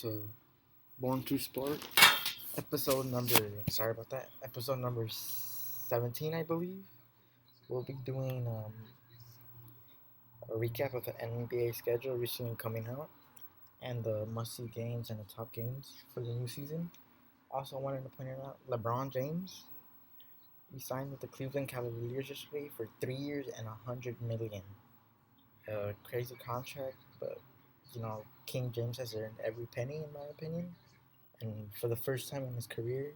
to Born to Sport, episode number 17, I believe. We'll be doing a recap of the NBA schedule recently coming out and the must-see games and the top games for the new season. Also, wanted to point out LeBron James. He signed with the Cleveland Cavaliers yesterday for 3 years and $100 million. Crazy contract, but King James has earned every penny, in my opinion. And for the first time in his career,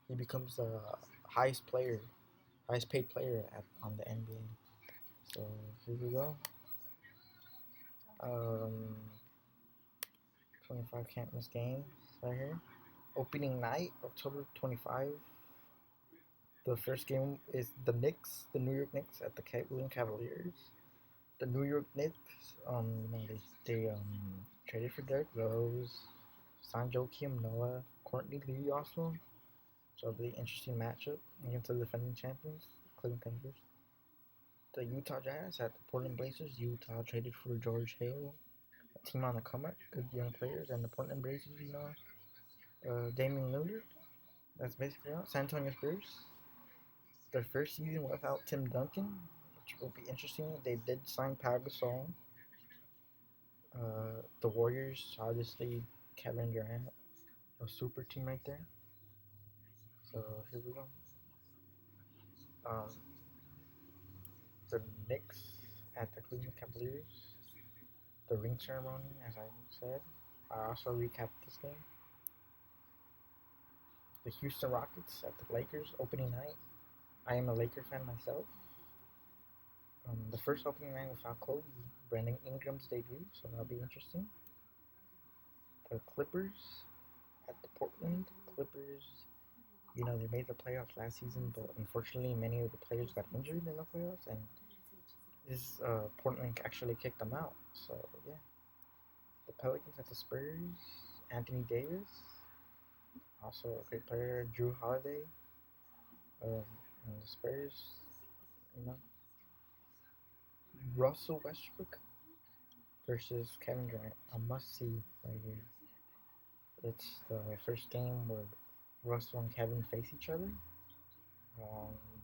he becomes the highest paid player on the NBA. So here we go. 25 can't miss games right here. Opening night, October 25. The first game is the New York Knicks at the Cleveland Cavaliers. The New York Knicks, they traded for Derrick Rose, signed Joakim Noah, Courtney Lee also. So a really interesting matchup against the defending champions, Cleveland Cavaliers. The Utah Jazz at the Portland Blazers. Utah traded for George Hill, a team on the come up, good young players, and the Portland Blazers, Damian Lillard. That's basically all. San Antonio Spurs. Their first season without Tim Duncan, which will be interesting. They did sign Pau Gasol. The Warriors, obviously, Kevin Durant, a super team right there. So here we go. The Knicks at the Cleveland Cavaliers. The ring ceremony, as I said. I also recapped this game. The Houston Rockets at the Lakers opening night. I am a Laker fan myself. The first opening night without Kobe, Brandon Ingram's debut, so that'll be interesting. The Clippers at the Portland. Clippers, they made the playoffs last season, but unfortunately many of the players got injured in the playoffs, and this Portland actually kicked them out. So yeah. The Pelicans at the Spurs, Anthony Davis, also a great player, Drew Holiday, and the Spurs, Russell Westbrook versus Kevin Durant, a must-see right here. It's the first game where Russell and Kevin face each other.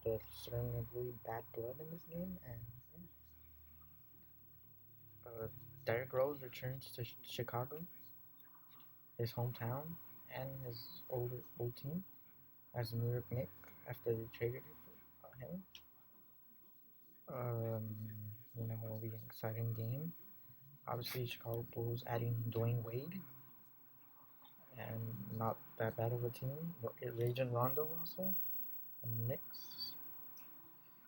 There's certainly bad blood in this game, and Derrick Rose returns to Chicago, his hometown, and his old team as a New York Knicks after they traded him. It'll be an exciting game. Obviously, Chicago Bulls adding Dwayne Wade, and not that bad of a team. Rajon Rondo also, and the Knicks.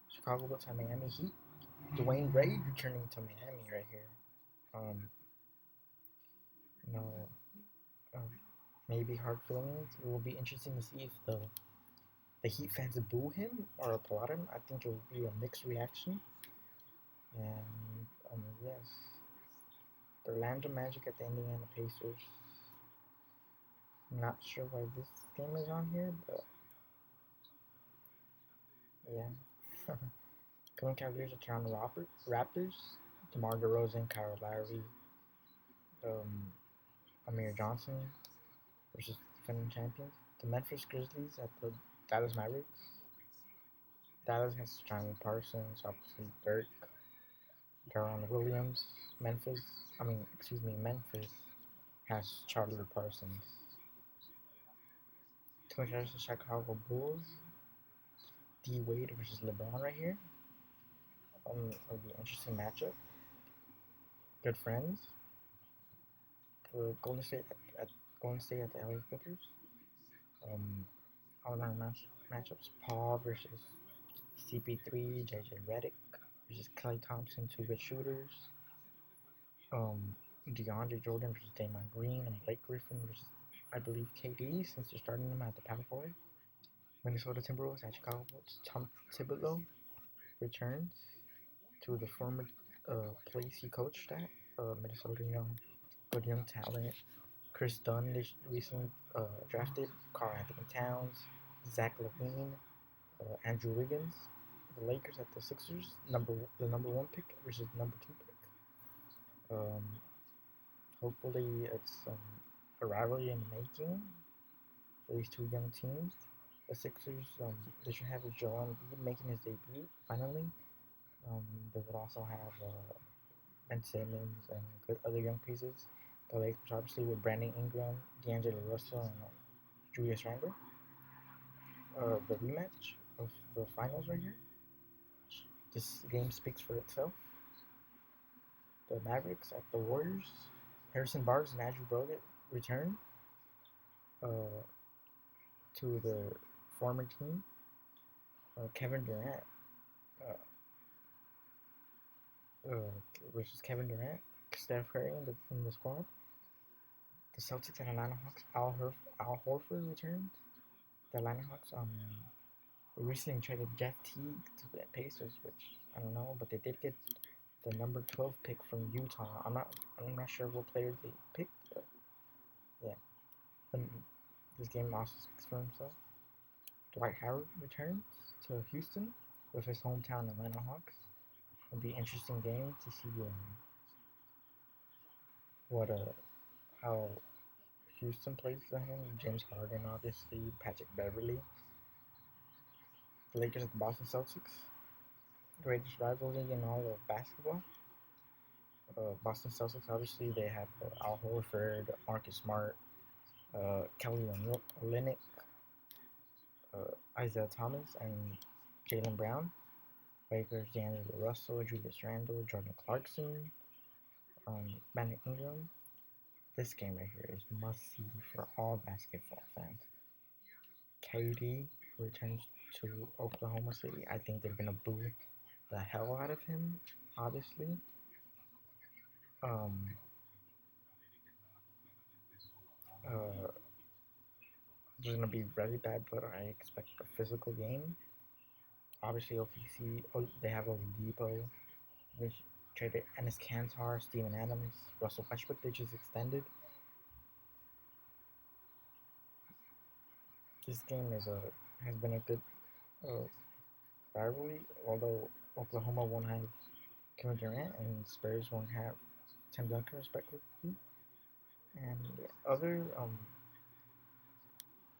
Chicago Bulls at Miami Heat. Dwayne Wade returning to Miami right here. Maybe hard feelings. It will be interesting to see if the Heat fans boo him or applaud him. I think it will be a mixed reaction. And yes, the Orlando Magic at the Indiana Pacers. Not sure why this game is on here, but yeah. Cleveland Cavaliers at Toronto Raptors. DeMar DeRozan, Kyle Lowry, Amir Johnson versus defending champions. The Memphis Grizzlies at the Dallas Mavericks. Dallas has Johnny Parsons, obviously Dirk, Deron Williams. Memphis has Charlie Parsons. The Chicago Bulls. D Wade versus LeBron right here. It'll be an interesting matchup. Good friends. Golden State at the LA Clippers. All around matchups. Paul versus CP3, JJ Redick versus Klay Thompson, two good shooters. DeAndre Jordan versus Draymond Green, and Blake Griffin versus, I believe, KD, since they're starting them at the power forward. Minnesota Timberwolves at Chicago Bulls. Tom Thibodeau returns to the former place he coached at. Minnesota, good young talent. Chris Dunn recently drafted. Karl Anthony Towns, Zach LaVine, Andrew Wiggins. The Lakers at the Sixers, the number 1 pick versus number 2 pick. Hopefully it's a rivalry in the making for these two young teams. The Sixers, they should have Joel Embiid making his debut finally. Um, they would also have Ben Simmons and good other young pieces. The Lakers obviously with Brandon Ingram, D'Angelo Russell, and Julius Randle. The rematch of the finals right here. This game speaks for itself. The Mavericks at the Warriors. Harrison Barnes and Andrew Bogut return uh, to the former team. Kevin Durant uh, versus Kevin Durant. Steph Curry in the squad. The Celtics and Atlanta Hawks. Al Horford returns. The Atlanta Hawks they recently traded Jeff Teague to the Pacers, which I don't know, but they did get the number 12 pick from Utah. I'm not sure what player they picked, but yeah. And this game also speaks for himself. Dwight Howard returns to Houston with his hometown Atlanta Hawks. It'll be an interesting game to see what how Houston plays to him. James Harden, obviously, Patrick Beverly, the Lakers at the Boston Celtics. Greatest rivalry in all of basketball. Boston Celtics, obviously, they have Al Horford, Marcus Smart, Kelly Olynyk, Isaiah Thomas, and Jaylen Brown. Lakers, D'Angelo Russell, Julius Randle, Jordan Clarkson, Brandon Ingram. This game right here is must see for all basketball fans. KD returns to Oklahoma City. I think they're gonna boo the hell out of him. Obviously, um, uh, there's gonna be very bad blood. I expect a physical game. Obviously, OKC, they have Oladipo. They traded Enes Kanter, Steven Adams, Russell Westbrook. They just extended. This game has been a good uh, rivalry, although Oklahoma won't have Kevin Durant and Spurs won't have Tim Duncan respectively. And other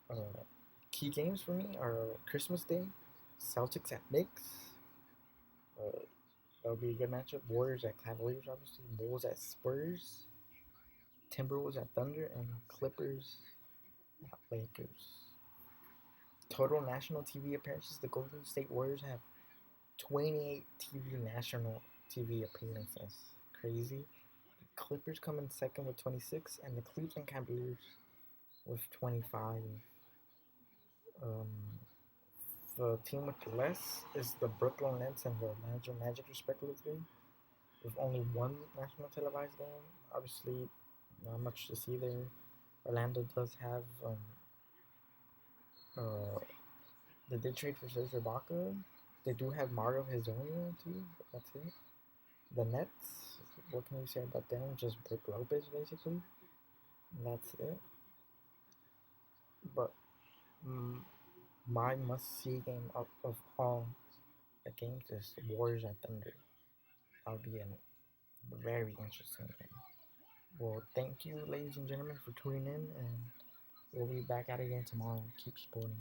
uh, key games for me are Christmas Day, Celtics at Knicks. Uh, that'll be a good matchup. Warriors at Cavaliers, obviously. Bulls at Spurs. Timberwolves at Thunder, and Clippers at Lakers. Total national TV appearances: the Golden State Warriors have 28 national TV appearances. Crazy. The Clippers come in second with 26, and the Cleveland Cavaliers with 25. Um, the team with the less is the Brooklyn Nets and the Orlando Magic, respectively, with only one national televised game. Obviously, not much to see there. Orlando does have uh, they did trade for Serge Ibaka. They do have Mario Hezonja too. But that's it. The Nets, what can you say about them? Just Brook Lopez basically. And that's it. But mm, my must-see game of all the games is Warriors at Thunder. That'll be a very interesting game. Well, thank you, ladies and gentlemen, for tuning in, and we'll be back at it again tomorrow. Keep supporting.